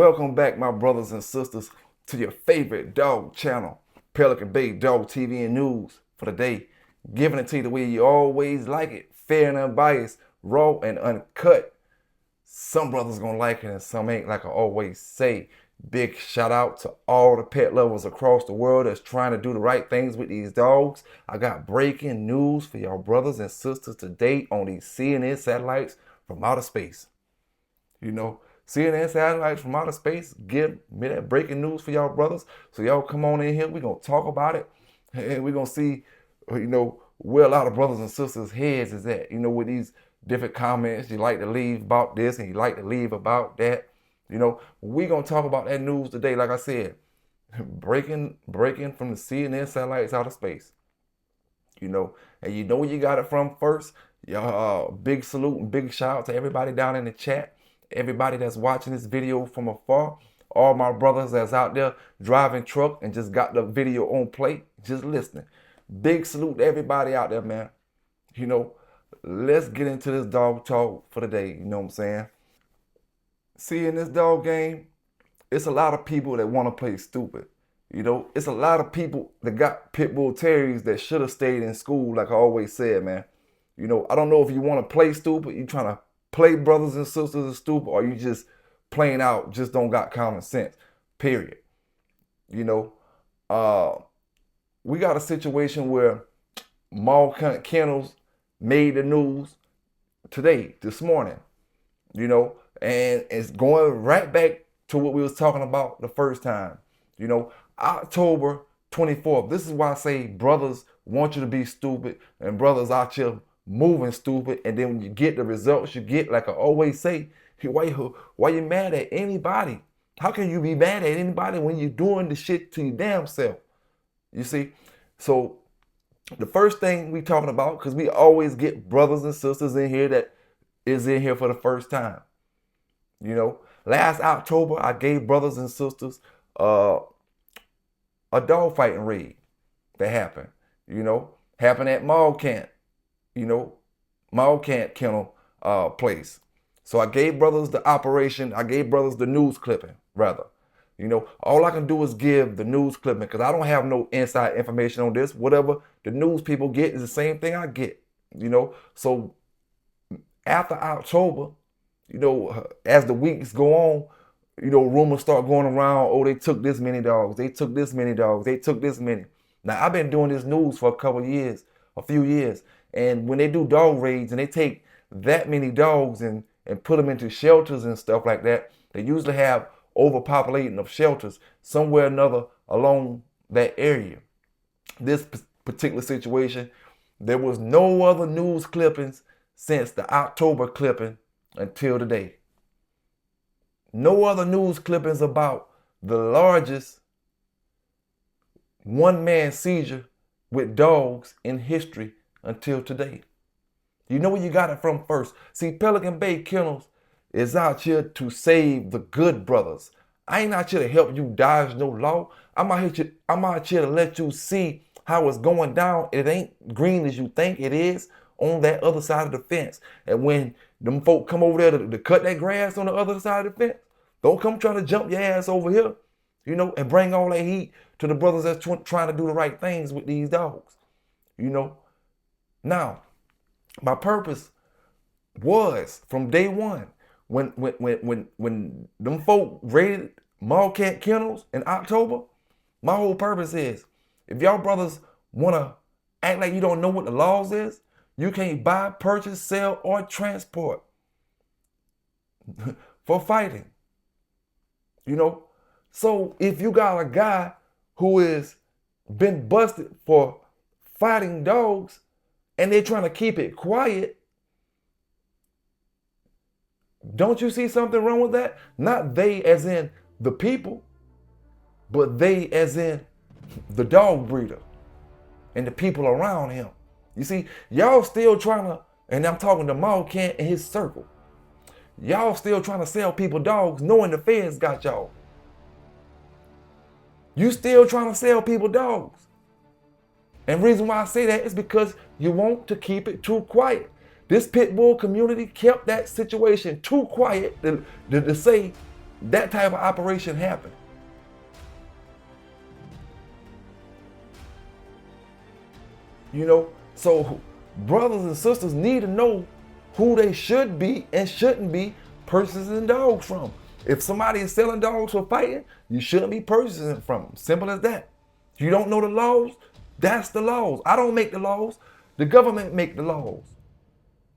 Welcome back, my brothers and sisters, to your favorite dog channel, Pelican Bay Dog TV and News for the day. Giving it to you the way you always like it, fair and unbiased, raw and uncut. Some brothers gonna like it and some ain't, like I always say. Big shout out to all the pet lovers across the world that's trying to do the right things with these dogs. I got breaking news for y'all brothers and sisters today on these CNN satellites from outer space. You know, CNN satellites from outer space give me that breaking news for y'all brothers. So y'all come on in here. We're going to talk about it. And we're going to see, where a lot of brothers and sisters' heads is at. With these different comments you like to leave about this and you like to leave about that. We're going to talk about that news today. Like I said, breaking from the CNN satellites out of space. And you know where you got it from first. Big salute and big shout out to everybody down in the chat. Everybody that's watching this video from afar, all my brothers that's out there driving truck and just got the video on play, just listening. Big salute to everybody out there, man. Let's get into this dog talk for the day, you know what I'm saying? See, in this dog game, it's a lot of people that want to play stupid. It's a lot of people that got pit bull terriers that should have stayed in school, like I always said, man. I don't know if you want to play stupid, you trying to play brothers and sisters as stupid, or you just plain out just don't got common sense, period. We got a situation where mall kennels made the news this morning, and it's going right back to what we was talking about the first time. October 24th. This is why I say brothers want you to be stupid and brothers out here moving stupid, and then when you get the results you get, like I always say, why you mad at anybody? How can you be mad at anybody when you're doing the shit to your damn self? You see? So the first thing we talking about, because we always get brothers and sisters in here that is in here for the first time. Last October I gave brothers and sisters a dog fighting raid that happened. Happened at Mall Kent kennel place. So I gave brothers the news clipping, rather. All I can do is give the news clipping because I don't have no inside information on this. Whatever the news people get is the same thing I get, So after October, as the weeks go on, rumors start going around, oh, they took this many dogs, they took this many dogs, they took this many. Now, I've been doing this news for a few years. And when they do dog raids and they take that many dogs and put them into shelters and stuff like that, they usually have overpopulating of shelters somewhere or another along that area. This particular situation, there was no other news clippings since the October clipping until today. No other news clippings about the largest one-man seizure with dogs in history until today. You know where you got it from first. See, Pelican Bay Kennels is out here to save the good brothers. I ain't out here to help you dodge no law. I'm out here to let you see how it's going down. It ain't green as you think it is on that other side of the fence. And when them folk come over there to cut that grass on the other side of the fence, don't come trying to jump your ass over here, and bring all that heat to the brothers that's trying to do the right things with these dogs. Now, my purpose was from day one, when them folk raided Mall Kennels in October, my whole purpose is, if y'all brothers want to act like you don't know what the laws is, you can't buy, purchase, sell, or transport for fighting. So if you got a guy who has been busted for fighting dogs and they're trying to keep it quiet, don't you see something wrong with that? Not they as in the people, but they as in the dog breeder and the people around him. You see, y'all still trying to, and I'm talking to Mall Kent and his circle, y'all still trying to sell people dogs knowing the feds got y'all. You still trying to sell people dogs. And the reason why I say that is because you want to keep it too quiet. This pit bull community kept that situation too quiet to say that type of operation happen. You know, so brothers and sisters need to know who they should be and shouldn't be purchasing dogs from. If somebody is selling dogs for fighting, you shouldn't be purchasing from them. Simple as that. If you don't know the laws, that's the laws. I don't make the laws. The government make the laws.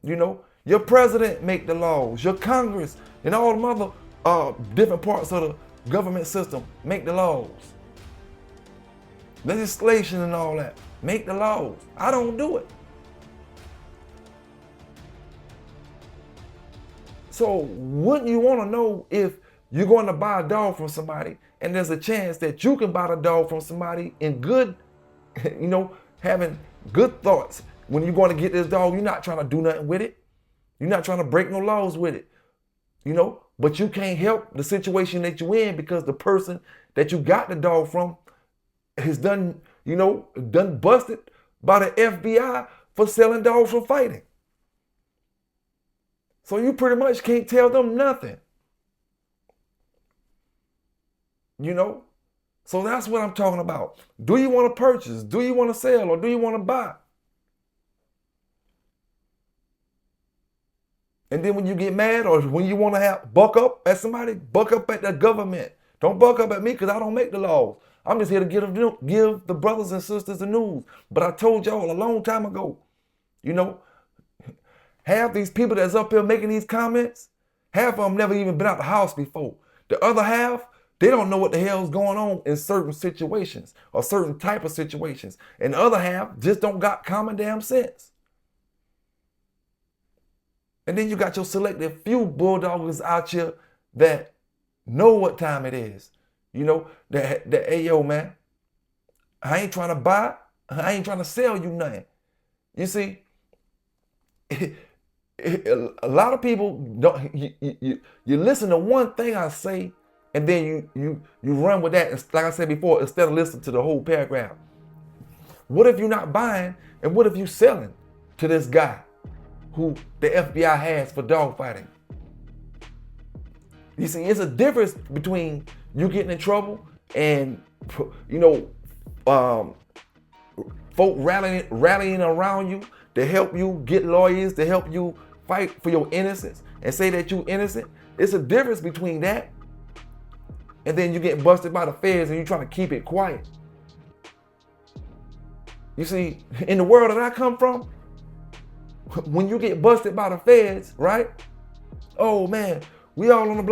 You know, your president make the laws. Your Congress and all the other different parts of the government system make the laws. Legislation and all that make the laws. I don't do it. So wouldn't you want to know if you're going to buy a dog from somebody and there's a chance that you can buy the dog from somebody in good, you know, having good thoughts. When you're going to get this dog, you're not trying to do nothing with it. You're not trying to break no laws with it, you know, but you can't help the situation that you're in because the person that you got the dog from has done busted by the FBI for selling dogs for fighting. So you pretty much can't tell them nothing. You know? So that's what I'm talking about. Do you want to purchase? Do you want to sell? Or do you want to buy? And then when you get mad or when you want to buck up at somebody, buck up at the government. Don't buck up at me because I don't make the laws. I'm just here to give the brothers and sisters the news. But I told y'all a long time ago, you know, half these people that's up here making these comments, half of them never even been out the house before. The other half, they don't know what the hell's going on in certain situations or certain type of situations. And the other half just don't got common damn sense. And then you got your selected few bulldoggers out here that know what time it is. You know, that hey, yo, man, I ain't trying to buy. I ain't trying to sell you nothing. You see, a lot of people don't, you listen to one thing I say, and then you run with that. Like I said before, instead of listening to the whole paragraph. What if you're not buying, and what if you're selling to this guy who the FBI has for dog fighting? You see, it's a difference between you getting in trouble and, you know, folk rallying around you to help you get lawyers, to help you fight for your innocence and say that you're innocent. It's a difference between that and then you get busted by the feds and you're trying to keep it quiet. You see, in the world that I come from, when you get busted by the feds, right? Oh man, we all on the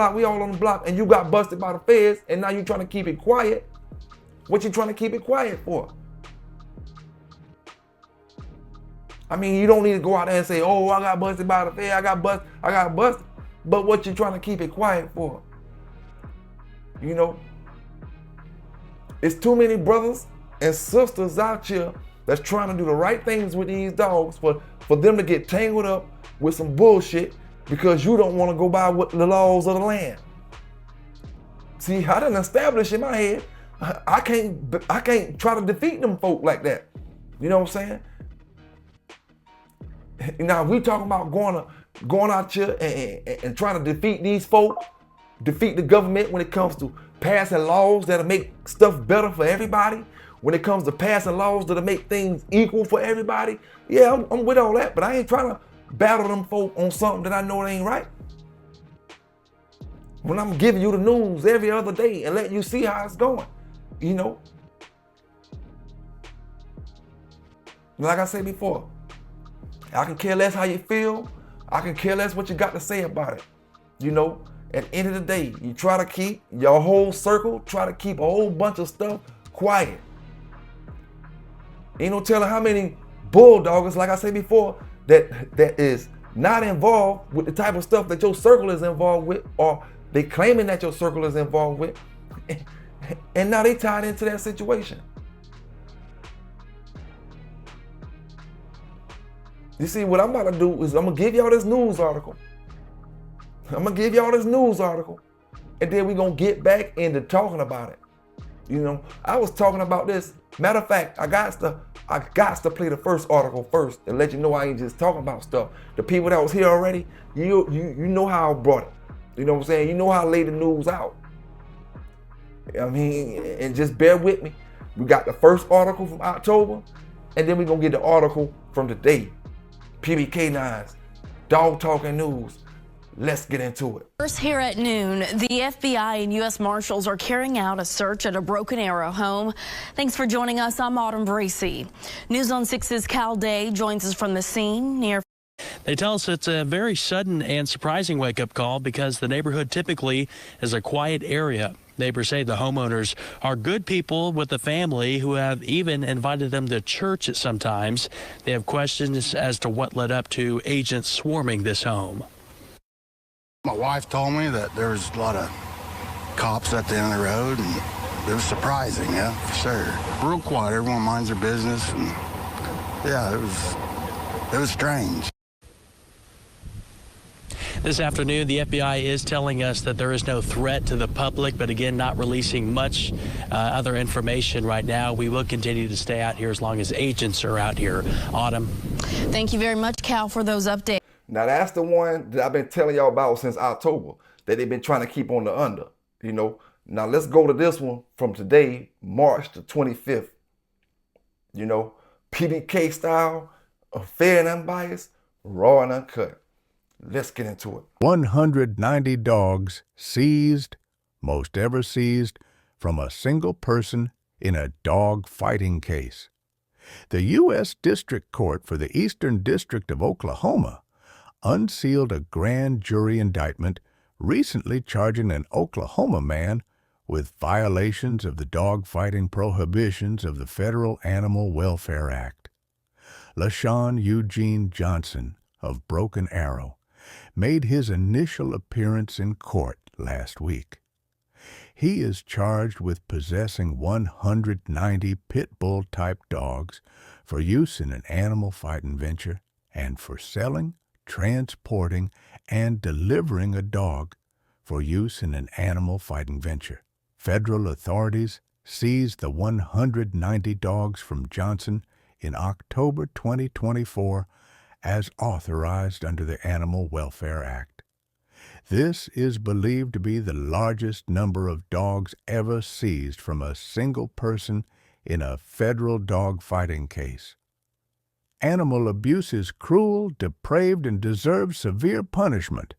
block, and you got busted by the feds, and now you're trying to keep it quiet. What you trying to keep it quiet for? I mean, you don't need to go out there and say, oh, I got busted by the feds, I got busted. But what you trying to keep it quiet for? You know? It's too many brothers and sisters out here that's trying to do the right things with these dogs for them to get tangled up with some bullshit because you don't want to go by what the laws of the land. See, I done established in my head, I can't try to defeat them folk like that. You know what I'm saying? Now we talking about going out here and trying to defeat these folk, defeat the government when it comes to passing laws that'll make stuff better for everybody. When it comes to passing laws that'll make things equal for everybody. Yeah, I'm with all that, but I ain't trying to battle them folk on something that I know ain't right. When I'm giving you the news every other day and letting you see how it's going, you know. Like I said before, I can care less how you feel. I can care less what you got to say about it. You know, at the end of the day, you try to keep your whole circle, try to keep a whole bunch of stuff quiet. Ain't no telling how many bulldoggers, like I said before, that is not involved with the type of stuff that your circle is involved with, or they claiming that your circle is involved with, and now they tied into that situation. You see, what I'm about to do is I'm gonna give y'all this news article. I'm gonna give y'all this news article, and then we're gonna get back into talking about it. You know, I was talking about this. Matter of fact, I got to play the first article first and let you know I ain't just talking about stuff. The people that was here already, you know how I brought it. You know what I'm saying? You know how I lay the news out. I mean, and just bear with me. We got the first article from October, and then we're going to get the article from today. PBK9s, dog talking news. Let's get into it. First here at noon, the FBI and U.S. Marshals are carrying out a search at a Broken Arrow home. Thanks for joining us. I'm Autumn Bracey. News on 6's Cal Day joins us from the scene near. They tell us it's a very sudden and surprising wake-up call because the neighborhood typically is a quiet area. Neighbors say the homeowners are good people with a family who have even invited them to church at some times. They have questions as to what led up to agents swarming this home. My wife told me that there was a lot of cops at the end of the road, and it was surprising, yeah, for sure. Real quiet, everyone minds their business, and yeah, it was strange. This afternoon, the FBI is telling us that there is no threat to the public, but again, not releasing much other information right now. We will continue to stay out here as long as agents are out here. Autumn. Thank you very much, Cal, for those updates. Now that's the one that I've been telling y'all about since October, that they've been trying to keep on the under, you know. Now let's go to this one from today, March the 25th. You know, PBK style, fair and unbiased, raw and uncut. Let's get into it. 190 dogs seized, most ever seized, from a single person in a dog fighting case. The U.S. District Court for the Eastern District of Oklahoma unsealed a grand jury indictment recently charging an Oklahoma man with violations of the dog-fighting prohibitions of the Federal Animal Welfare Act. LaShawn Eugene Johnson of Broken Arrow made his initial appearance in court last week. He is charged with possessing 190 pit bull-type dogs for use in an animal fighting venture and for selling, transporting, and delivering a dog for use in an animal fighting venture. Federal authorities seized the 190 dogs from Johnson in October 2024 as authorized under the Animal Welfare Act. This is believed to be the largest number of dogs ever seized from a single person in a federal dog fighting case. Animal abuse is cruel, depraved, and deserves severe punishment,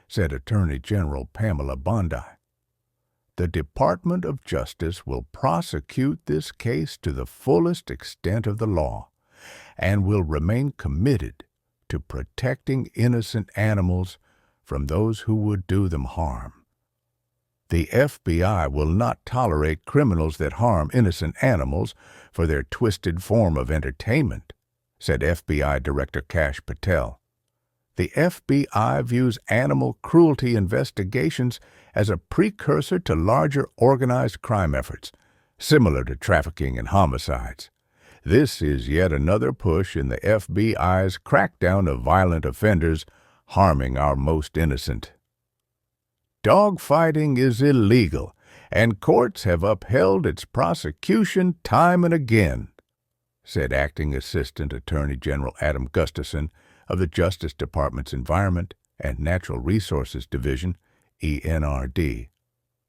said Attorney General Pamela Bondi. The Department of Justice will prosecute this case to the fullest extent of the law and will remain committed to protecting innocent animals from those who would do them harm. The FBI will not tolerate criminals that harm innocent animals for their twisted form of entertainment, said FBI Director Kash Patel. The FBI views animal cruelty investigations as a precursor to larger organized crime efforts, similar to trafficking and homicides. This is yet another push in the FBI's crackdown of violent offenders harming our most innocent. Dog fighting is illegal, and courts have upheld its prosecution time and again, said Acting Assistant Attorney General Adam Gustafson of the Justice Department's Environment and Natural Resources Division, ENRD.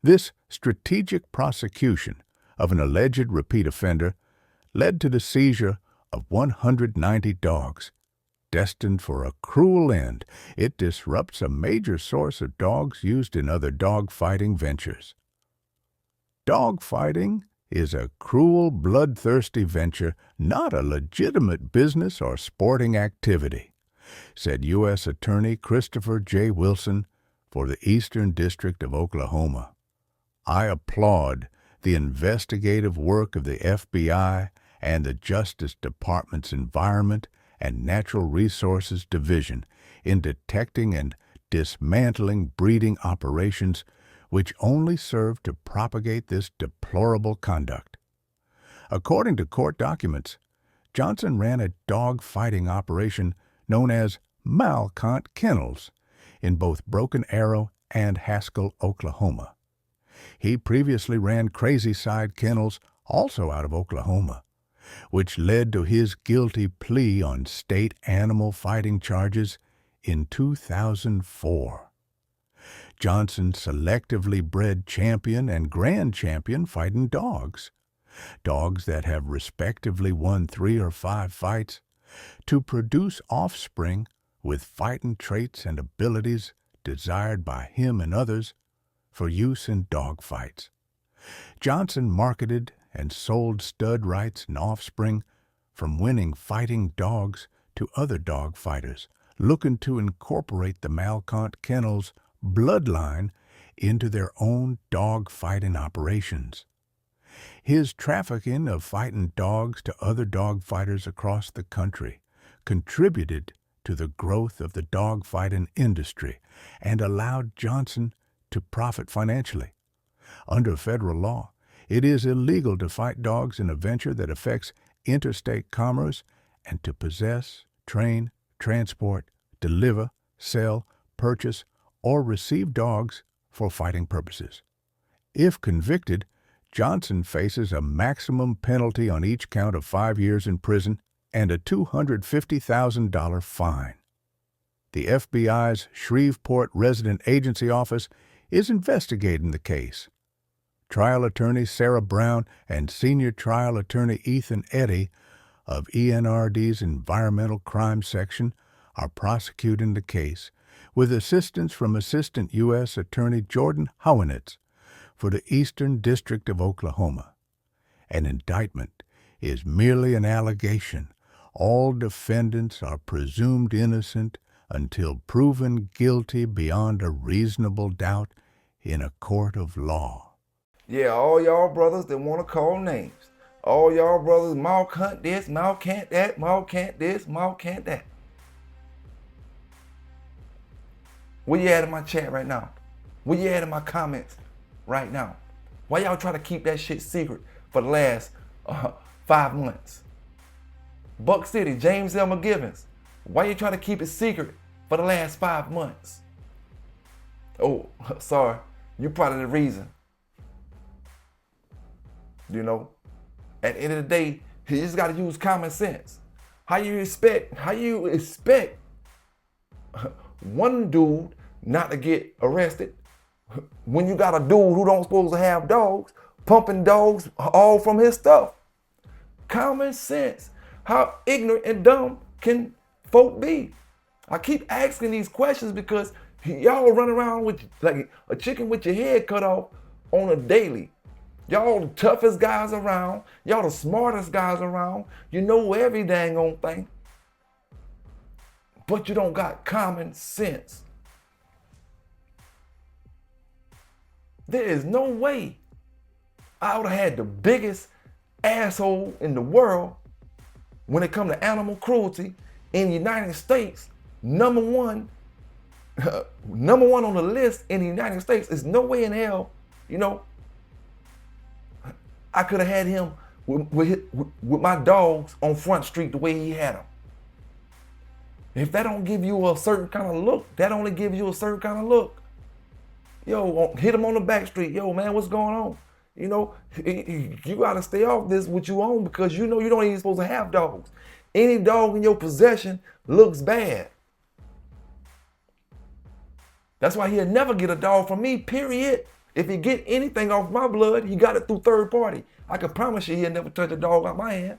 This strategic prosecution of an alleged repeat offender led to the seizure of 190 dogs. Destined for a cruel end, it disrupts a major source of dogs used in other dog-fighting ventures. Dog-fighting is a cruel, bloodthirsty venture, not a legitimate business or sporting activity, said U.S. Attorney Christopher J. Wilson for the Eastern District of Oklahoma. I applaud the investigative work of the FBI and the Justice Department's Environment and Natural Resources Division in detecting and dismantling breeding operations which only serve to propagate this deplorable conduct. According to court documents, Johnson ran a dog-fighting operation known as Kant Kennels in both Broken Arrow and Haskell, Oklahoma. He previously ran Crazy Side Kennels, also out of Oklahoma, which led to his guilty plea on state animal fighting charges in 2004. Johnson selectively bred champion and grand champion fighting dogs, dogs that have respectively won 3 or 5 fights, to produce offspring with fighting traits and abilities desired by him and others for use in dog fights. Johnson marketed and sold stud rights and offspring from winning fighting dogs to other dog fighters looking to incorporate the Malcont Kennels bloodline into their own dog fighting operations. His trafficking of fighting dogs to other dog fighters across the country contributed to the growth of the dog fighting industry and allowed Johnson to profit financially. Under federal law, it is illegal to fight dogs in a venture that affects interstate commerce and to possess, train, transport, deliver, sell, purchase, or receive dogs for fighting purposes. If convicted, Johnson faces a maximum penalty on each count of 5 years in prison and a $250,000 fine. The FBI's Shreveport Resident Agency Office is investigating the case. Trial attorney Sarah Brown and senior trial attorney Ethan Eddy of ENRD's Environmental Crime Section are prosecuting the case with assistance from Assistant U.S. Attorney Jordan Howenitz for the Eastern District of Oklahoma. An indictment is merely an allegation. All defendants are presumed innocent until proven guilty beyond a reasonable doubt in a court of law. Yeah, all y'all brothers that want to call names. All y'all brothers, Mal Kant this, Mal Kant that, Mal Kant this, Mal Kant that. Where you at in my chat right now? Where you at in my comments right now? Why y'all try to keep that shit secret for the last 5 months? Buck City, James L. McGivens. Why you trying to keep it secret for the last 5 months? Oh, sorry. You probably the reason. You know, at the end of the day, you just got to use common sense. How you expect one dude not to get arrested when you got a dude who don't supposed to have dogs pumping dogs all from his stuff? Common sense. How ignorant and dumb can folk be? I keep asking these questions because y'all run around with like a chicken with your head cut off on a daily. Y'all the toughest guys around. Y'all the smartest guys around. You know every dang on thing. But you don't got common sense. There is no way I would have had the biggest asshole in the world when it comes to animal cruelty in the United States. Number one on the list in the United States is no way in hell, you know, I could have had him with my dogs on Front Street the way he had them. If that don't give you a certain kind of look, that only gives you a certain kind of look. Yo, hit him on the back street. Yo, man, what's going on? You know, you got to stay off this what you own because you know you don't even supposed to have dogs. Any dog in your possession looks bad. That's why he'll never get a dog from me, period. If he get anything off my blood, he got it through third party. I can promise you he'll never touch a dog out my hand.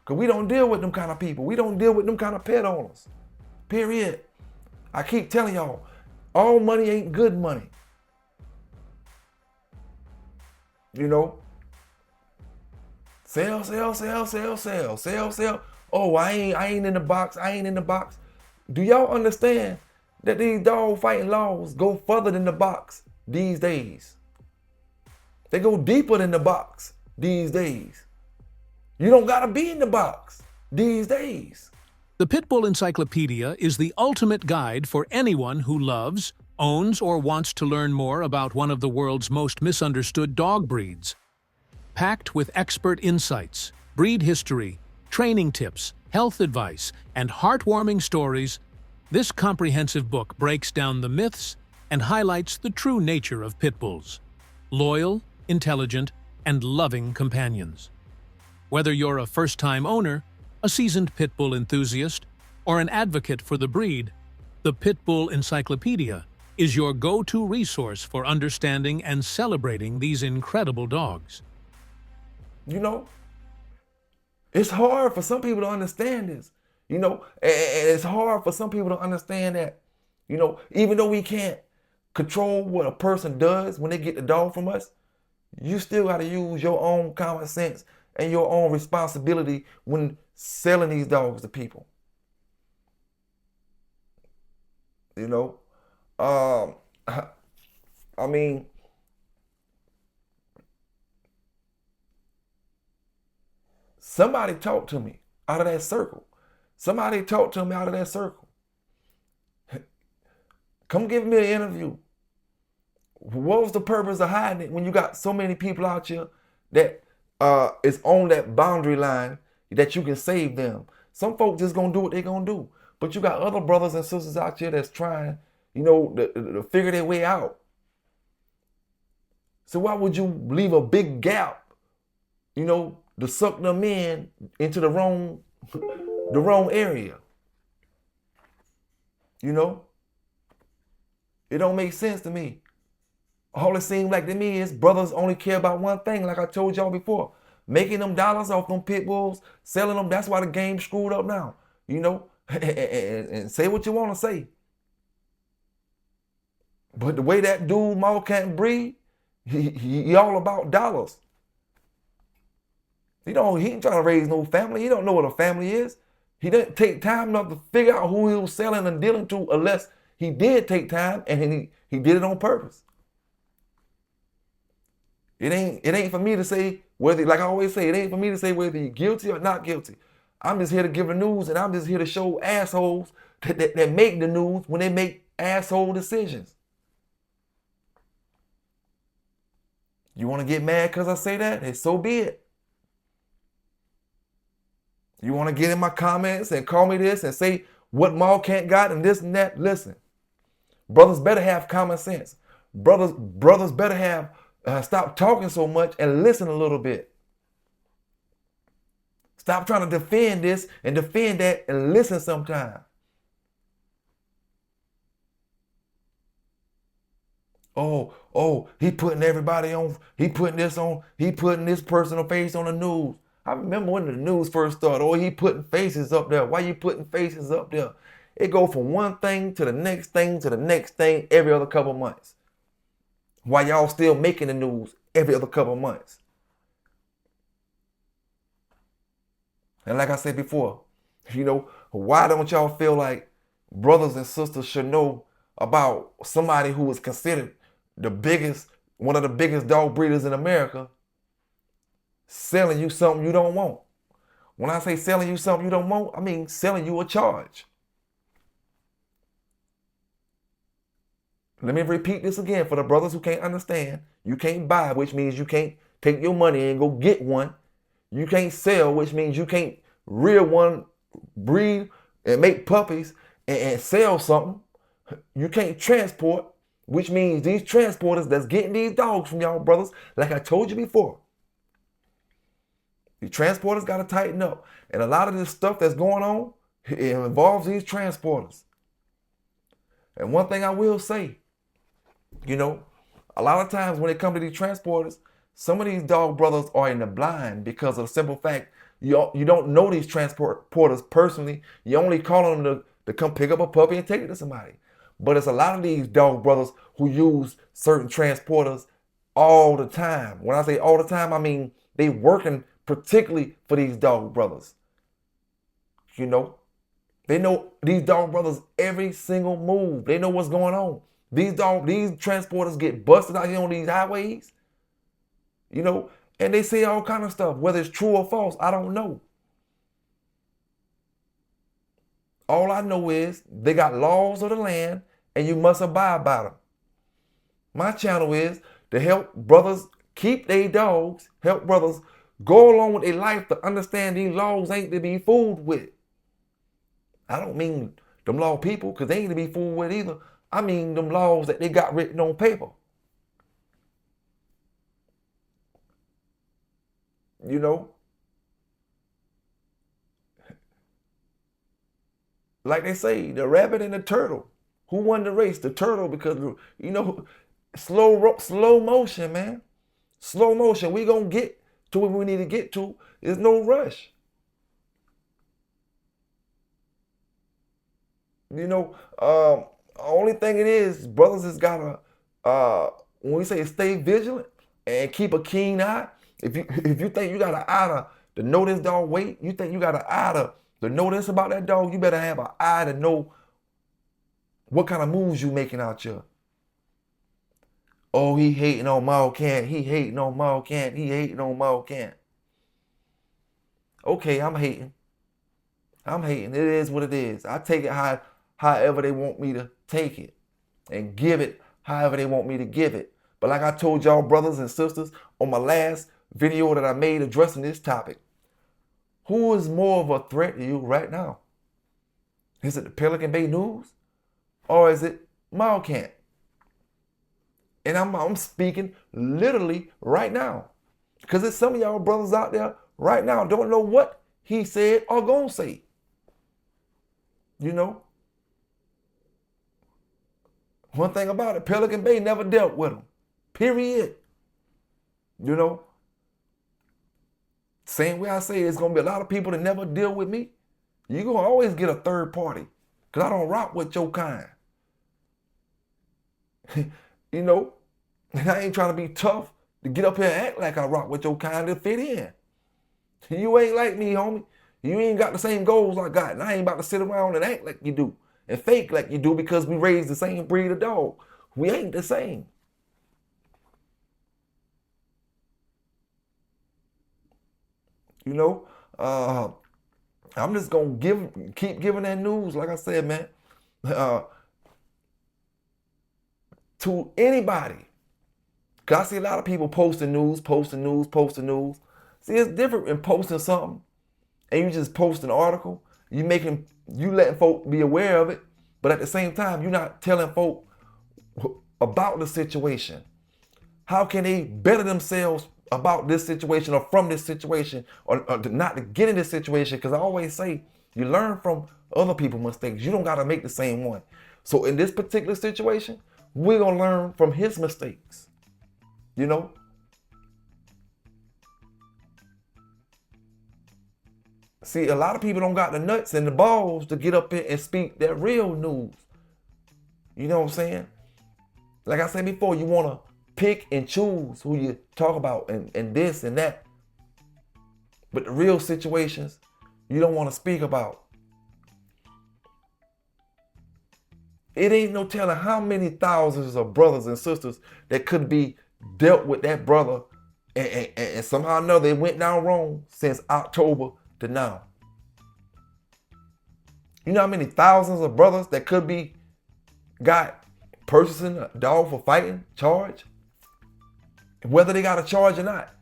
Because we don't deal with them kind of people. We don't deal with them kind of pet owners. Period. I keep telling y'all, all money ain't good money. You know? Sell. Oh, I ain't in the box. Do y'all understand that these dog fighting laws go further than the box these days? They go deeper than the box these days. You don't gotta be in the box these days. The Pitbull Encyclopedia is the ultimate guide for anyone who loves, owns, or wants to learn more about one of the world's most misunderstood dog breeds. Packed with expert insights, breed history, training tips, health advice, and heartwarming stories, this comprehensive book breaks down the myths and highlights the true nature of pit bulls: loyal, intelligent, and loving companions. Whether you're a first-time owner, a seasoned pit bull enthusiast, or an advocate for the breed, the Pitbull Encyclopedia is your go-to resource for understanding and celebrating these incredible dogs. You know, it's hard for some people to understand this. You know, and it's hard for some people to understand that, you know, even though we can't control what a person does when they get the dog from us, you still got to use your own common sense and your own responsibility when selling these dogs to people. You know, I mean, somebody talk to me out of that circle. Somebody talk to me out of that circle. Come give me an interview. What was the purpose of hiding it when you got so many people out here that is on that boundary line that you can save them? Some folks just gonna do what they gonna do. But you got other brothers and sisters out here that's trying, you know, to figure their way out. So why would you leave a big gap, you know, to suck them in into the wrong area? You know? It don't make sense to me. All it seems like to me is brothers only care about one thing, like I told y'all before. Making them dollars off them pit bulls, selling them. That's why the game's screwed up now. You know? And say what you want to say. But the way that dude Maul can't breathe, he all about dollars. He ain't trying to raise no family. He don't know what a family is. He didn't take time enough to figure out who he was selling and dealing to, unless he did take time and he did it on purpose. It ain't for me to say whether, like I always say, it ain't for me to say whether you're guilty or not guilty. I'm just here to give the news, and I'm just here to show assholes that make the news when they make asshole decisions. You want to get mad because I say that? And so be it. You want to get in my comments and call me this and say what Maul can't got and this and that? Listen, brothers better have common sense. Brothers better have stop talking so much and listen a little bit. Stop trying to defend this and defend that and listen sometime. Oh, he putting everybody on, he putting this personal face on the news. I remember when the news first started, he putting faces up there. Why you putting faces up there? It go from one thing to the next thing to the next thing every other couple months. Why y'all still making the news every other couple months? And like I said before, you know, why don't y'all feel like brothers and sisters should know about somebody who is considered one of the biggest dog breeders in America selling you something you don't want? When I say selling you something you don't want, I mean selling you a charge. Let me repeat this again for the brothers who can't understand. You can't buy, which means you can't take your money and go get one. You can't sell, which means you can't rear one, breed, and make puppies and sell something. You can't transport, which means these transporters that's getting these dogs from y'all brothers, like I told you before, the transporters got to tighten up. And a lot of this stuff that's going on, it involves these transporters. And one thing I will say, you know, a lot of times when it comes to these transporters, some of these dog brothers are in the blind because of the simple fact you don't know these transporters personally. You only call them to come pick up a puppy and take it to somebody. But it's a lot of these dog brothers who use certain transporters all the time. When I say all the time, I mean they working particularly for these dog brothers. You know, they know these dog brothers every single move. They know what's going on. These transporters get busted out here on these highways. You know, and they say all kind of stuff, whether it's true or false, I don't know. All I know is they got laws of the land and you must abide by them. My channel is to help brothers keep their dogs, help brothers go along with their life to understand these laws ain't to be fooled with. I don't mean them law people, because they ain't to be fooled with either. I mean them laws that they got written on paper. You know, like they say, the rabbit and the turtle, Who won the race? The turtle, because, you know, slow motion, man. Slow motion. We gonna get to where we need to get to. There's no rush. You know, only thing it is, brothers has gotta, when we say stay vigilant and keep a keen eye. If you think you got an eye to know this dog weight, you think you got an eye to know this about that dog, you better have an eye to know what kind of moves you making out here. Oh, he hating on Kant. He hating on Kant. He hating on Kant. Okay, I'm hating. It is what it is. I take it however they want me to take it, and give it however they want me to give it. But like I told y'all, brothers and sisters, on my last video that I made addressing this topic, who is more of a threat to you right now? Is it the Pelican Bay News, or is it Kant? And I'm speaking literally right now, because there's some of y'all brothers out there right now don't know what he said or gonna say. You know, one thing about it, Pelican Bay never dealt with him. Period. You know, same way I say it's gonna be a lot of people that never deal with me. You're gonna always get a third party, because I don't rock with your kind. You know, and I ain't trying to be tough to get up here and act like I rock with your kind to fit in. You ain't like me, homie. You ain't got the same goals I got, and I ain't about to sit around and act like you do and fake like you do because we raised the same breed of dog. We ain't the same. You know, I'm just gonna keep giving that news, like I said, man, to anybody. Cause I see a lot of people posting news. See, it's different in posting something and you just post an article. You letting folk be aware of it, but at the same time, you're not telling folk about the situation. How can they better themselves about this situation or from this situation, or not to get in this situation? Because I always say, you learn from other people's mistakes. You don't got to make the same one. So in this particular situation, we're going to learn from his mistakes. You know? See, a lot of people don't got the nuts and the balls to get up here and speak that real news. You know what I'm saying? Like I said before, you want to pick and choose who you talk about and this and that. But the real situations, you don't want to speak about. It ain't no telling how many thousands of brothers and sisters that could be dealt with that brother and somehow or another they went down wrong since October to now. You know how many thousands of brothers that could be got purchasing a dog for fighting charge? Whether they got a charge or not.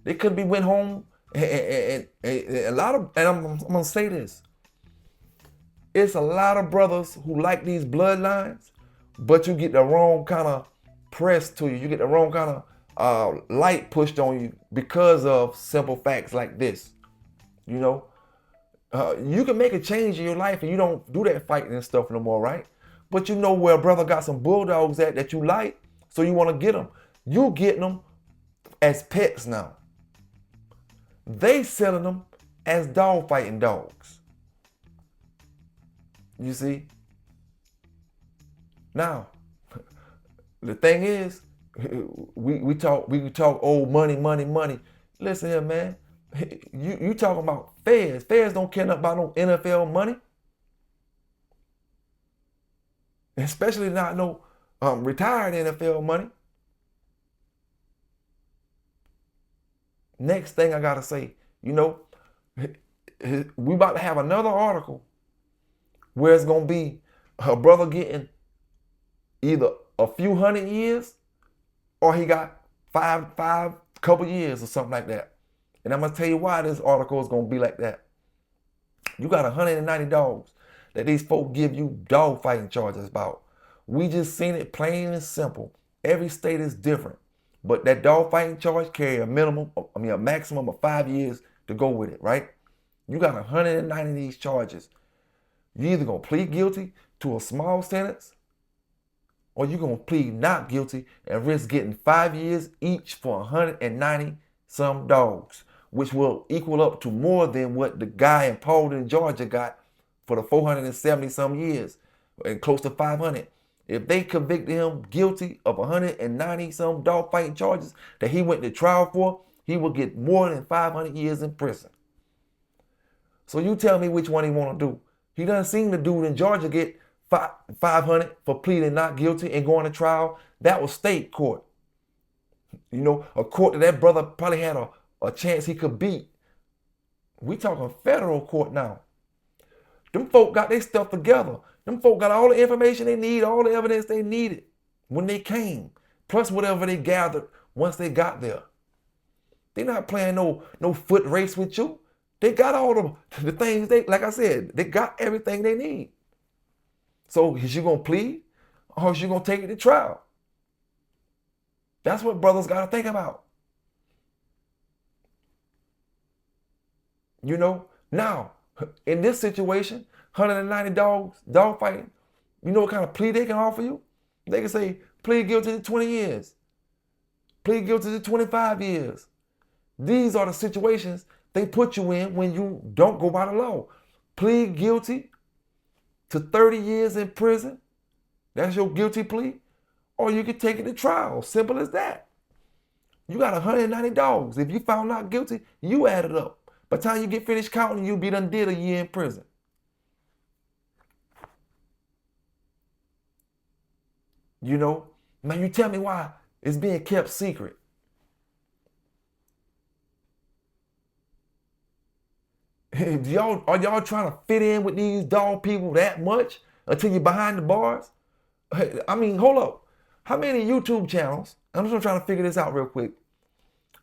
They could be went home and a lot of, and I'm gonna say this. It's a lot of brothers who like these bloodlines, but you get the wrong kind of press to you. You get the wrong kind of light pushed on you because of simple facts like this. You know, you can make a change in your life and you don't do that fighting and stuff no more, right? But you know where a brother got some bulldogs at that you like, so you want to get them. You getting them as pets now. They selling them as dog fighting dogs. You see? Now, the thing is, we talk old money. Listen here, man. You talking about feds. Feds don't care nothing about no NFL money. Especially not no retired NFL money. Next thing I gotta say, you know, we about to have another article where it's gonna be a brother getting either a few hundred years or he got five couple years or something like that. And I'm gonna tell you why this article is gonna be like that. You got 190 dogs that these folk give you dog fighting charges about. We just seen it plain and simple. Every state is different. But that dog fighting charge carry a maximum of 5 years to go with it, right? You got 190 of these charges. You either gonna plead guilty to a small sentence or you're going to plead not guilty and risk getting 5 years each for 190 some dogs, which will equal up to more than what the guy in Paulding, Georgia got for the 470 some years, and close to 500. If they convicted him guilty of 190 some dog fighting charges that he went to trial for, he will get more than 500 years in prison. So you tell me which one he want to do. He doesn't seem the dude in Georgia get 500 for pleading not guilty and going to trial. That was state court. You know, a court that brother probably had a chance he could beat. We talking federal court now. Them folk got their stuff together. Them folk got all the information they need, all the evidence they needed when they came, plus whatever they gathered once they got there. They're not playing no foot race with you. They got all the things like I said, they got everything they need. So is you gonna plead or is you gonna take it to trial? That's what brothers gotta think about. You know, now, in this situation, 190 dogs, dog fighting, you know what kind of plea they can offer you? They can say, plead guilty to 20 years. Plead guilty to 25 years. These are the situations they put you in when you don't go by the law. Plead guilty to 30 years in prison. That's your guilty plea. Or you can take it to trial. Simple as that. You got 190 dogs. If you found not guilty, you add it up. By the time you get finished counting, you'll be done did a year in prison. You know, now you tell me why it's being kept secret. Are y'all trying to fit in with these dog people that much until you're behind the bars? I mean, hold up. How many YouTube channels? I'm just trying to figure this out real quick.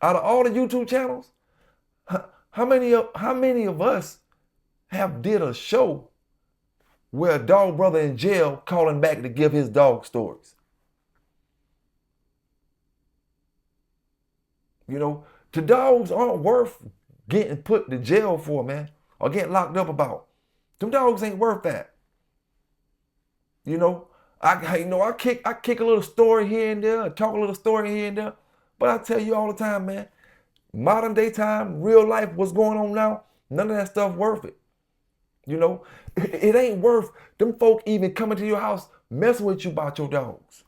Out of all the YouTube channels, how many of us have did a show where a dog brother in jail calling back to give his dog stories? You know, the dogs aren't worth getting put to jail for, man, or getting locked up about. Them dogs ain't worth that. You know, I kick a little story here and there, talk a little story here and there, but I tell you all the time, man, modern day time, real life, what's going on now, none of that stuff worth it. You know, it ain't worth them folk even coming to your house messing with you about your dogs.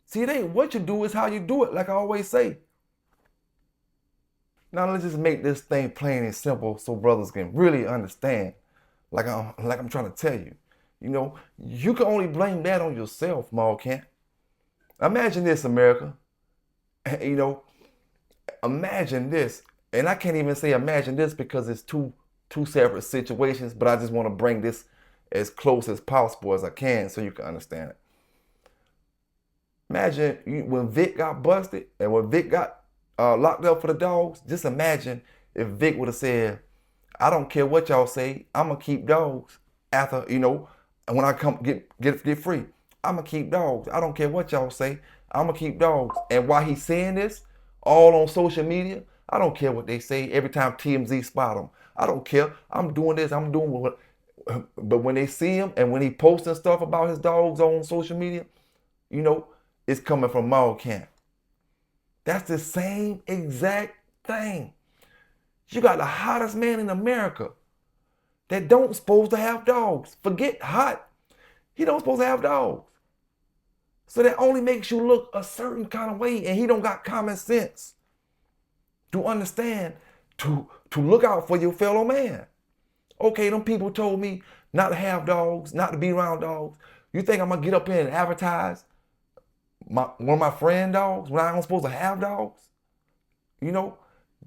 See, it ain't what you do, it's how you do it, like I always say. Now let's just make this thing plain and simple so brothers can really understand, like I'm trying to tell you. You know, you can only blame that on yourself, Kant. Imagine this, America. You know, imagine this, and I can't even say imagine this because it's two separate situations, but I just want to bring this as close as possible as I can so you can understand it. Imagine when Vic got busted and when Vic got locked up for the dogs, just imagine if Vic would have said, I don't care what y'all say, I'm going to keep dogs after, you know, when I come get free. I'm going to keep dogs. I don't care what y'all say, I'm going to keep dogs. And while he's saying this, all on social media, I don't care what they say every time TMZ spot him. I don't care. I'm doing this, I'm doing what. But when they see him and when he posting stuff about his dogs on social media, you know, it's coming from Kant. That's the same exact thing. You got the hottest man in America that don't supposed to have dogs. Forget hot. He don't supposed to have dogs. So that only makes you look a certain kind of way, and he don't got common sense to understand, to look out for your fellow man. Okay, them people told me not to have dogs, not to be around dogs. You think I'm gonna get up here and advertise one of my friend dogs when I'm supposed to have dogs? You know,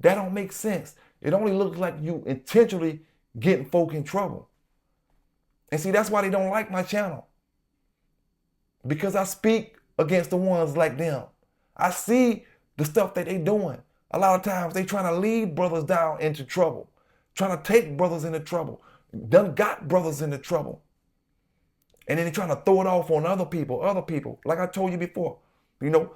that don't make sense. It only looks like you intentionally getting folk in trouble. And see, that's why they don't like my channel. Because I speak against the ones like them. I see the stuff that they doing. A lot of times they trying to lead brothers down into trouble. Trying to take brothers into trouble. Done got brothers into trouble. And then they're trying to throw it off on other people. Like I told you before, you know,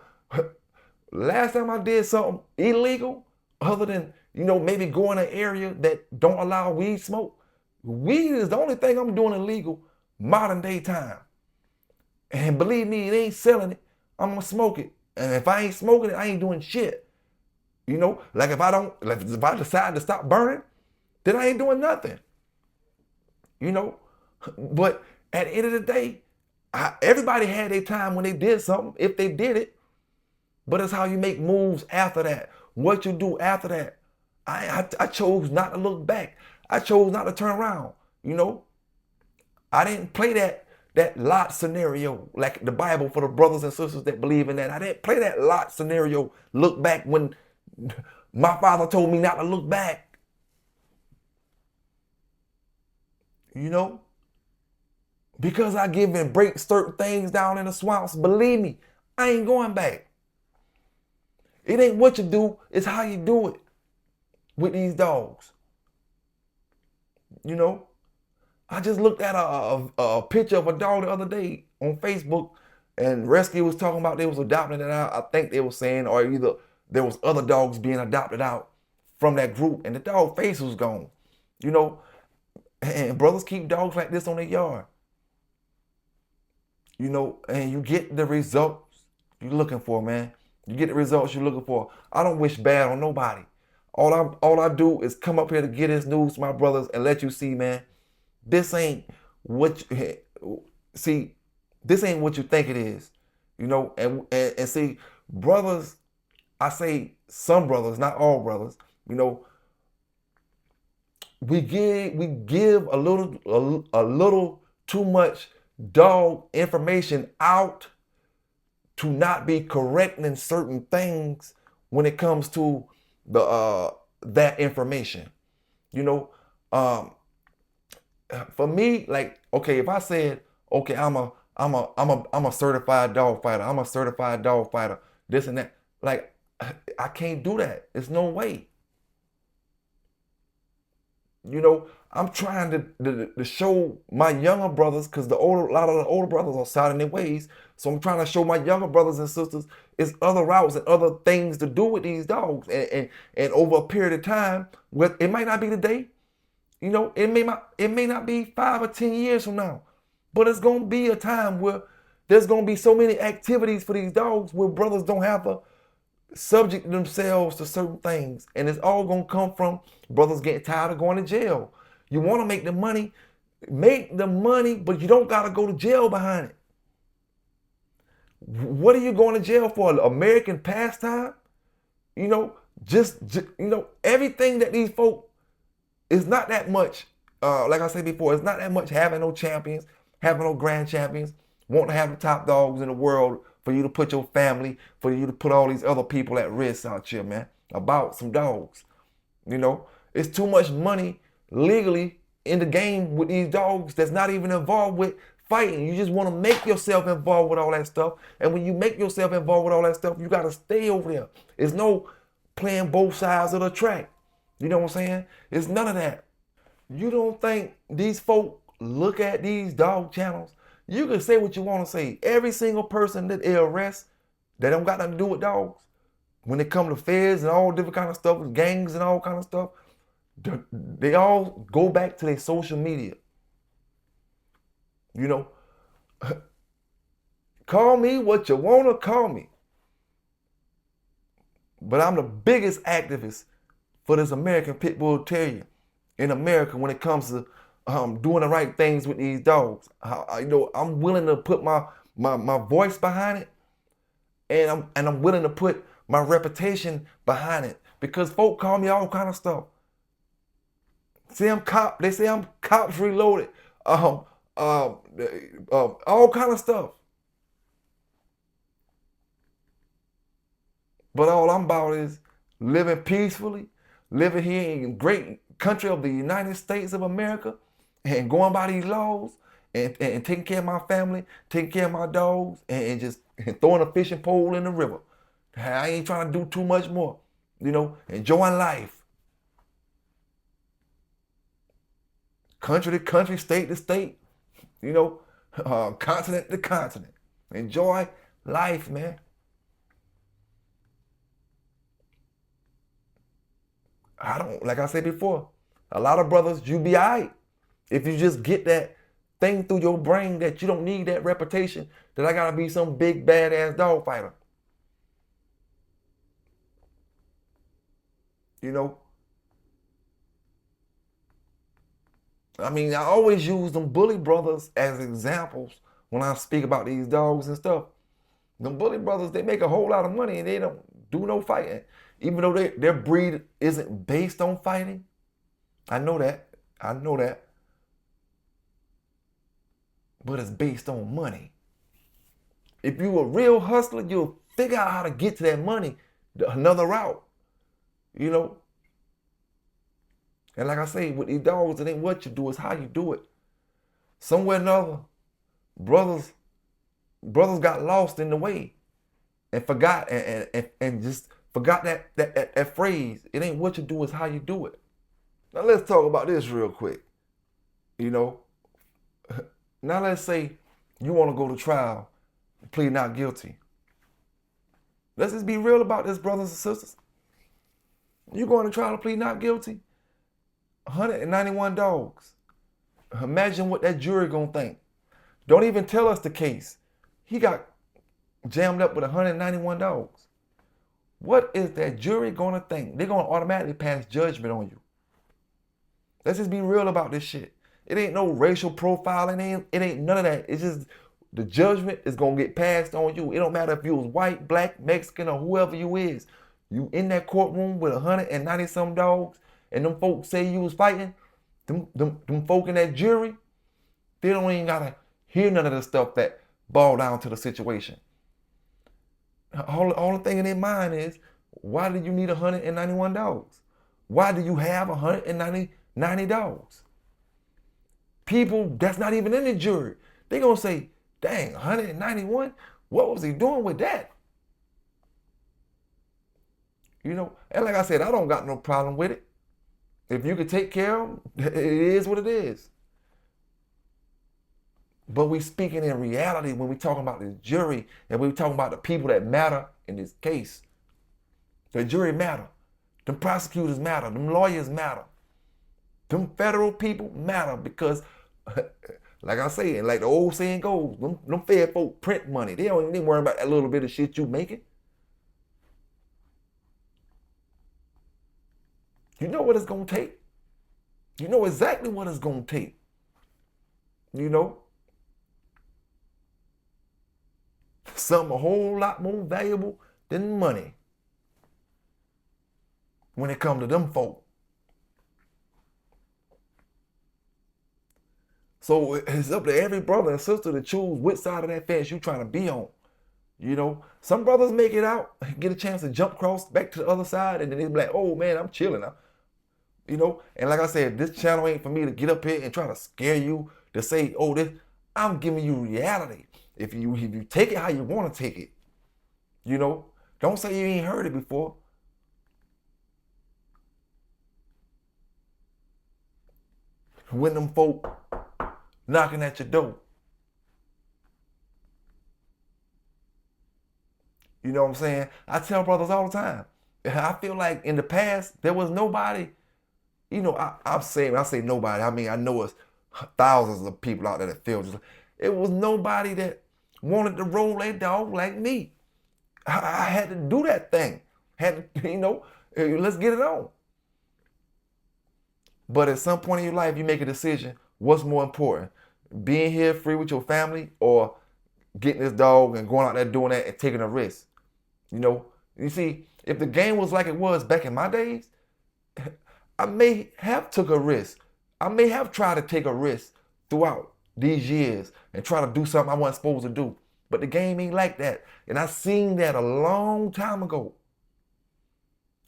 last time I did something illegal, other than, you know, maybe go in an area that don't allow weed smoke. Weed is the only thing I'm doing illegal modern day time. And believe me, it ain't selling it. I'm gonna smoke it. And if I ain't smoking it, I ain't doing shit. You know, like if I decide to stop burning, then I ain't doing nothing. You know, but at the end of the day, everybody had their time when they did something, if they did it. But it's how you make moves after that. What you do after that. I chose not to look back. I chose not to turn around. You know, I didn't play that Lot scenario like the Bible for the brothers and sisters that believe in that. I didn't play that Lot scenario. Look back when my father told me not to look back. You know, because I give and break certain things down in the swamps, believe me, I ain't going back. It ain't what you do, it's how you do it with these dogs. You know, I just looked at a picture of a dog the other day on Facebook, and Rescue was talking about they was adopting it out. I think they were saying, or either there was other dogs being adopted out from that group, and the dog face was gone. You know, and brothers keep dogs like this on their yard. You know, and you get the results you're looking for, man. You get the results you're looking for. I don't wish bad on nobody. All I do is come up here to get this news to my brothers and let you see, man, this ain't what this ain't what you think it is. You know, and see, brothers, I say some brothers, not all brothers, you know, we give a little too much dog information out to not be correcting certain things when it comes to the that information. You know, for me, like, okay, if I said, okay, I'm a certified dog fighter, I'm a certified dog fighter, this and that, like, I can't do that. There's no way. You know, I'm trying to show my younger brothers, because a lot of the older brothers are set in their ways. So I'm trying to show my younger brothers and sisters it's other routes and other things to do with these dogs. And over a period of time, it might not be today. You know, it may not be 5 or 10 years from now. But it's gonna be a time where there's gonna be so many activities for these dogs where brothers don't have to subject themselves to certain things, and it's all gonna come from brothers getting tired of going to jail. You want to make the money, but you don't gotta go to jail behind it. What are you going to jail for? American pastime? You know, just you know, everything that these folk is not that much. Like I said before, it's not that much having no champions, having no grand champions, wanting to have the top dogs in the world, for you to put your family, for you to put all these other people at risk out here, man, about some dogs. You know, it's too much money legally in the game with these dogs that's not even involved with fighting. You just want to make yourself involved with all that stuff. And when you make yourself involved with all that stuff, you got to stay over there. It's no playing both sides of the track. You know what I'm saying? It's none of that. You don't think these folk look at these dog channels? You can say what you want to say. Every single person that they arrest that don't got nothing to do with dogs, when it come to feds and all different kind of stuff, gangs and all kind of stuff, they all go back to their social media. You know, call me what you want to call me, but I'm the biggest activist for this American Pit Bull Terrier in America when it comes to doing the right things with these dogs. You know, I'm willing to put my voice behind it, and I'm willing to put my reputation behind it, because folk call me all kind of stuff. They say I'm cops reloaded, all kind of stuff. But all I'm about is living peacefully, living here in the great country of the United States of America, and going by these laws, and taking care of my family, taking care of my dogs, and just throwing a fishing pole in the river. I ain't trying to do too much more. You know, enjoying life. Country to country, state to state, you know, continent to continent. Enjoy life, man. Like I said before, a lot of brothers, you be all right if you just get that thing through your brain that you don't need that reputation, that I gotta be some big badass dog fighter. You know? I mean, I always use them bully brothers as examples when I speak about these dogs and stuff. Them bully brothers, they make a whole lot of money and they don't do no fighting. Even though their breed isn't based on fighting. I know that. But it's based on money. If you a real hustler, you'll figure out how to get to that money another route. You know? And like I say, with these dogs, it ain't what you do, it's how you do it. Somewhere or another, brothers got lost in the way and forgot and just forgot that phrase. It ain't what you do, it's how you do it. Now let's talk about this real quick. You know, now let's say you want to go to trial and plead not guilty. Let's just be real about this, brothers and sisters. You going to trial to plead not guilty? 191 dogs. Imagine what that jury gonna think. Don't even tell us the case. He got jammed up with 191 dogs. What is that jury gonna think? They're gonna automatically pass judgment on you. Let's just be real about this shit. It ain't no racial profiling. It ain't none of that. It's just the judgment is gonna get passed on you. It don't matter if you was white, black, Mexican, or whoever you is. You in that courtroom with 190 some dogs, and them folks say you was fighting, them folk in that jury, they don't even gotta hear none of the stuff that boil down to the situation. All the thing in their mind is, why do you need 191 dogs? Why do you have 190 dogs? People that's not even in the jury, they gonna say, dang, 191? What was he doing with that? You know, and like I said, I don't got no problem with it. If you could take care of them, it is what it is. But we speaking in reality when we talking about this jury and we talking about the people that matter in this case. The jury matter. Them prosecutors matter. Them lawyers matter. Them federal people matter because, like I say, and like the old saying goes, them fed folk print money. They don't even worry about that little bit of shit you making. You know what it's gonna take. You know exactly what it's gonna take. You know? Something a whole lot more valuable than money when it comes to them folk. So it's up to every brother and sister to choose which side of that fence you trying to be on. You know, some brothers make it out, get a chance to jump across back to the other side, and then they be like, oh man, I'm chilling now. You know, and like I said, this channel ain't for me to get up here and try to scare you to say, oh, this. I'm giving you reality. If you take it how you want to take it, you know, don't say you ain't heard it before. When them folk knocking at your door. You know what I'm saying? I tell brothers all the time. I feel like in the past, there was nobody, you know, I say nobody. I mean, I know it's thousands of people out there that feel just, it was nobody that wanted to roll their dog like me. I had to do that thing. Had to, you know, let's get it on. But at some point in your life, you make a decision. What's more important? Being here free with your family or getting this dog and going out there doing that and taking a risk? You know, you see, if the game was like it was back in my days, I may have took a risk. I may have tried to take a risk throughout these years and try to do something I wasn't supposed to do. But the game ain't like that. And I seen that a long time ago.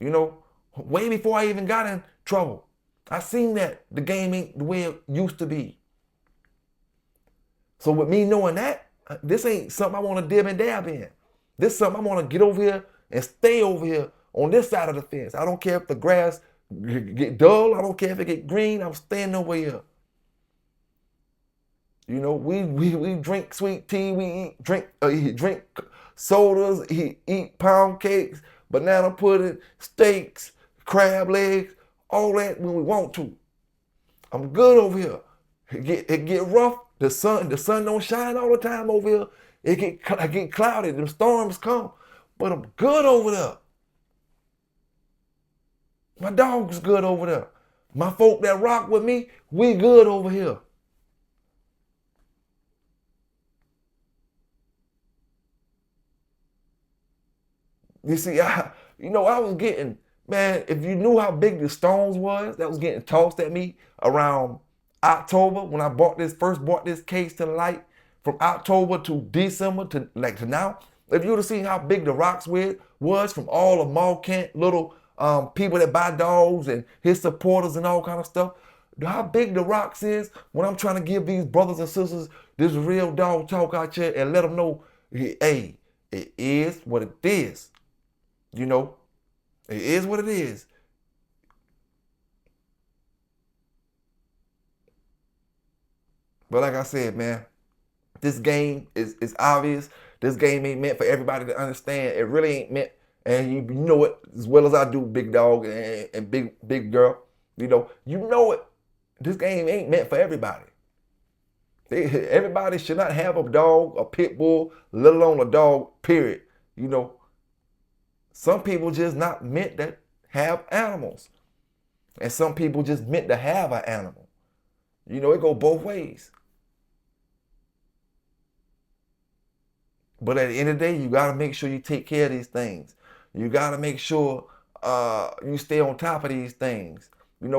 You know, way before I even got in trouble. I seen that the game ain't the way it used to be. So with me knowing that, this ain't something I want to dib and dab in. This is something I want to get over here and stay over here on this side of the fence. I don't care if the grass get dull. I don't care if it get green. I'm staying over here. You know, we drink sweet tea. We drink sodas. Eat pound cakes, banana pudding, steaks, crab legs, all that when we want to. I'm good over here. It get rough. The sun don't shine all the time over here. It get cloudy. The storms come, but I'm good over there. My dog's good over there. My folk that rock with me, we good over here. You see, I was getting, man, if you knew how big the stones was that was getting tossed at me around October when I first brought this case to the light, from October to December to now, if you would have seen how big the rocks was from all of Kant little people that buy dogs and his supporters and all kind of stuff, how big the rocks is when I'm trying to give these brothers and sisters this real dog talk out here and let them know, hey, it is what it is. You know, it is what it is. But like I said, man, this game is obvious. This game ain't meant for everybody to understand. It really ain't meant, and you know it as well as I do, big dog and big girl. You know it. This game ain't meant for everybody. Everybody should not have a dog, a pit bull, let alone a dog, period. Some people just not meant to have animals. And some people just meant to have an animal. It go both ways. But at the end of the day, you got to make sure you take care of these things. You got to make sure you stay on top of these things. And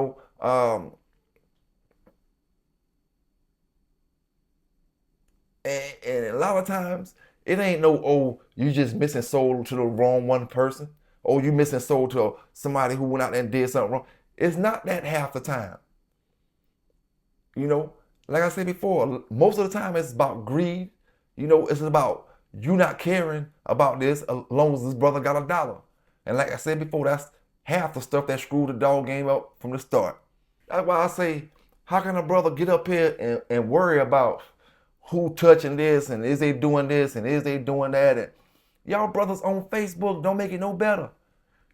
a lot of times, it ain't no, you just missing soul to the wrong one person. You missing soul to somebody who went out there and did something wrong. It's not that half the time. Like I said before, most of the time it's about greed. It's about you not caring about this as long as this brother got $1. And like I said before, that's half the stuff that screwed the dog game up from the start. That's why I say, how can a brother get up here and worry about who touching this and is they doing this and is they doing that? And y'all brothers on Facebook don't make it no better.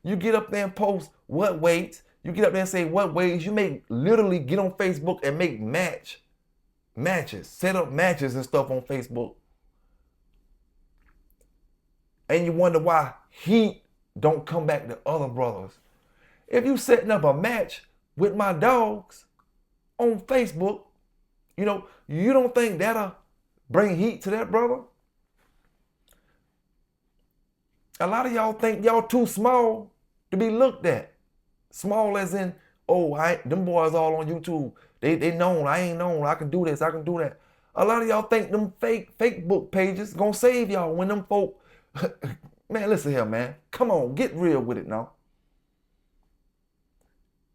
You get up there and post what weights. You get up there and say what ways. You literally get on Facebook and make matches, set up matches and stuff on Facebook. And you wonder why heat don't come back to other brothers. If you setting up a match with my dogs on Facebook, you don't think that'll bring heat to that brother? A lot of y'all think y'all too small to be looked at. Small as in, them boys all on YouTube. They known, I ain't known, I can do this, I can do that. A lot of y'all think them fake book pages gonna save y'all when them folk, man, listen here, man. Come on, get real with it now.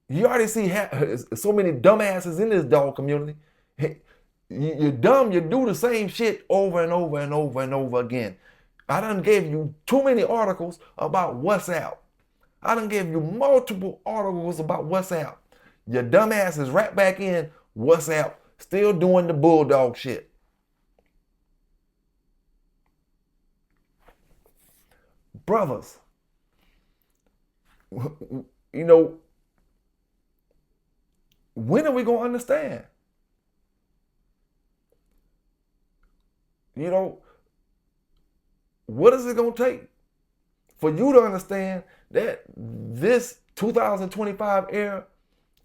You already see so many dumbasses in this dog community. You're dumb, you do the same shit over and over and over and over again. I done gave you too many articles about WhatsApp. I done gave you multiple articles about WhatsApp. Your dumb ass is right back in WhatsApp, still doing the bulldog shit. Brothers, when are we going to understand? What is it going to take for you to understand that this 2025 era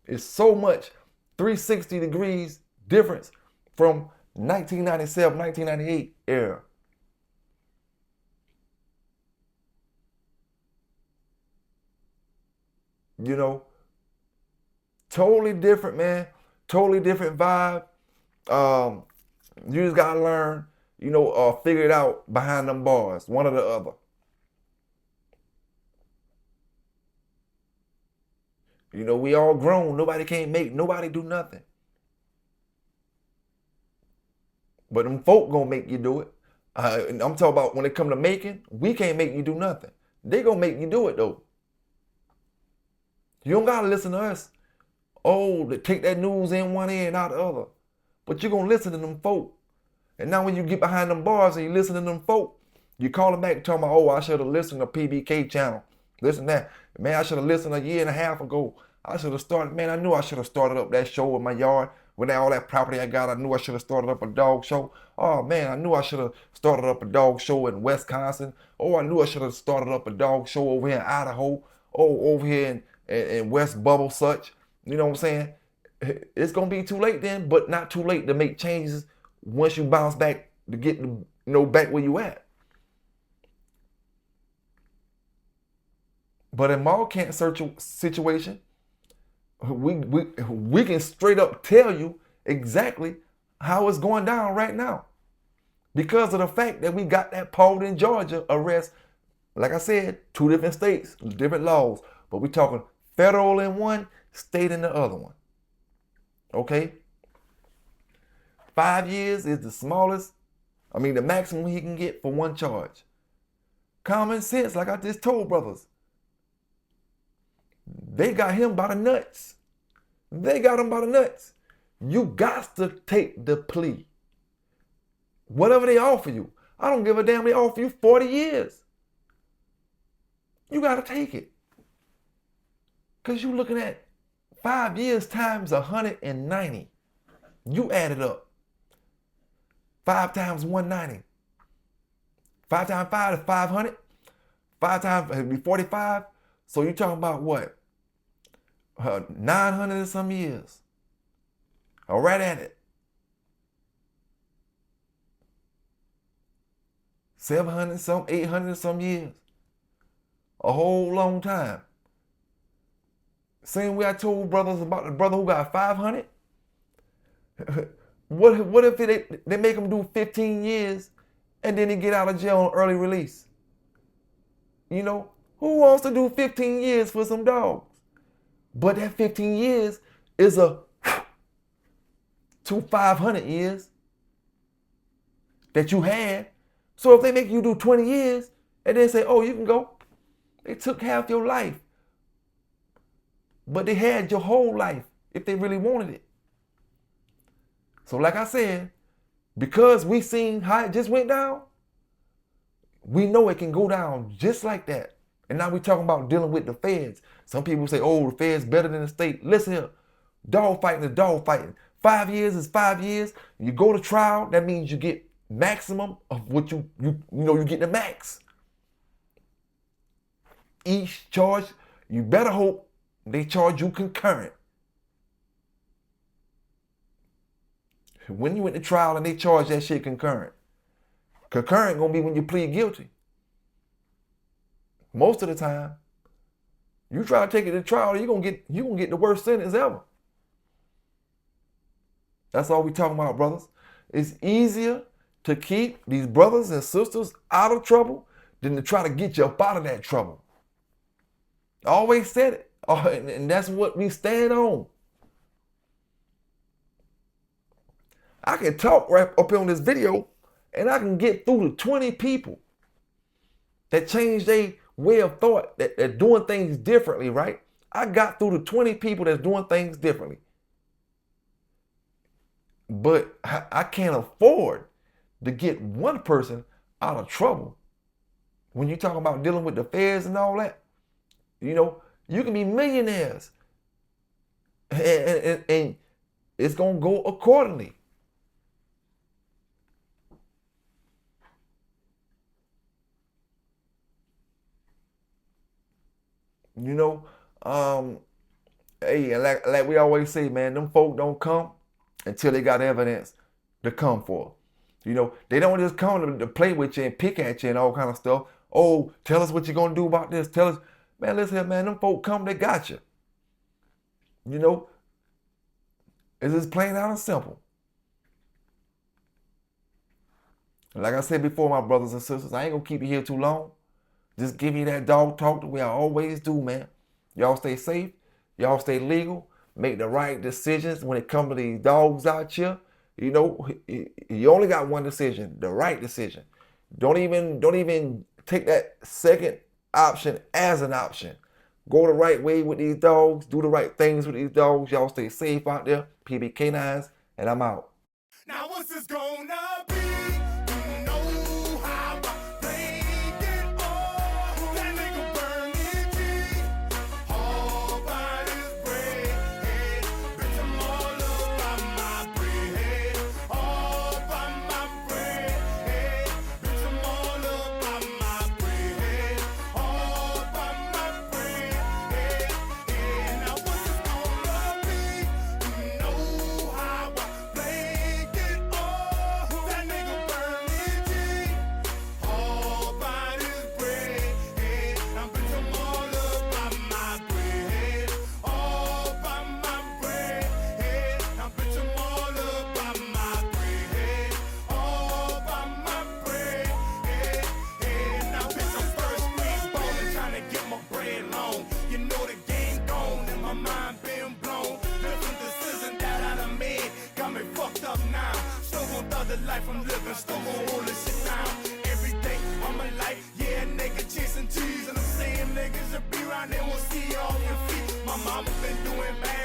is so much 360 degrees difference from 1997, 1998 era? Totally different, man. Totally different vibe. You just gotta learn, figure it out behind them bars, one or the other. We all grown. Nobody can't make nobody do nothing. But them folk gonna make you do it. I'm talking about when it come to making, we can't make you do nothing. They gonna make you do it though. You don't gotta listen to us. They take that news in one ear and out the other. But you're gonna listen to them folk. And now when you get behind them bars and you listen to them folk, you call them back and talking about, I should have listened to PBK channel. Listen to that. Man, I should have listened a year and a half ago. I should have started, man, I knew I should have started up that show in my yard With all that property I got, I knew I should have started up a dog show. Oh man, I knew I should have started up a dog show in Wisconsin. Oh, I knew I should have started up a dog show over here in Idaho. Oh, over here in West Bubble such. You know what I'm saying? It's gonna be too late then, but not too late to make changes once you bounce back to get back where you at. But in mall can't situation, we can straight up tell you exactly how it's going down right now. Because of the fact that we got that Paulding, Georgia arrest, like I said, 2 different states, different laws, but we're talking federal in one, state in the other one. Okay? 5 years is the maximum he can get for one charge. Common sense, like I just told brothers. They got him by the nuts. They got him by the nuts. You got to take the plea. Whatever they offer you. I don't give a damn, they offer you 40 years. You got to take it. Because you're looking at 5 years times 190. You add it up. 5 times 190. 5 times 5 is 500. 5 times, it'd be 45. So you're talking about what? 900 and some years. All right at it. 700 some, 800 some years. A whole long time. Same way I told brothers about the brother who got 500. What if they make him do 15 years and then he get out of jail on early release? You know, who wants to do 15 years for some dogs? But that 15 years is a 500 years that you had. So if they make you do 20 years and then say, oh, you can go, they took half your life. But they had your whole life if they really wanted it. So like I said, because we seen how it just went down, we know it can go down just like that. And now we're talking about dealing with the feds. Some people say, oh, the feds better than the state. Listen here, dog fighting is dog fighting. 5 years is 5 years. You go to trial, that means you get maximum of what you get the max. Each charge, you better hope they charge you concurrent. When you went to trial and they charge that shit concurrent. Concurrent gonna be when you plead guilty. Most of the time, you try to take it to trial, you're gonna get the worst sentence ever. That's all we talking about, brothers. It's easier to keep these brothers and sisters out of trouble than to try to get you up out of that trouble. I always said it, and that's what we stand on. I can talk right up here on this video, and I can get through to 20 people that change their way of thought, that they're doing things differently, right? I got through to 20 people that's doing things differently. But I can't afford to get one person out of trouble. When you talk about dealing with the feds and all that, you know, you can be millionaires. And it's going to go accordingly. You know, hey, like we always say, man, them folk don't come until they got evidence to come for. You know, they don't just come to play with you and pick at you and all kind of stuff. Oh, tell us what you're going to do about this. Tell us, man, listen here, man, them folk come, they got you. You know, it's just plain out and simple. And like I said before, my brothers and sisters, I ain't going to keep you here too long. Just give me that dog talk the way I always do, man. Y'all stay safe. Y'all stay legal. Make the right decisions when it comes to these dogs out here. You know, you only got one decision, the right decision. Don't even take that second option as an option. Go the right way with these dogs. Do the right things with these dogs. Y'all stay safe out there. PB K9s, and I'm out. Now what's this gonna be? my mama been doing bad.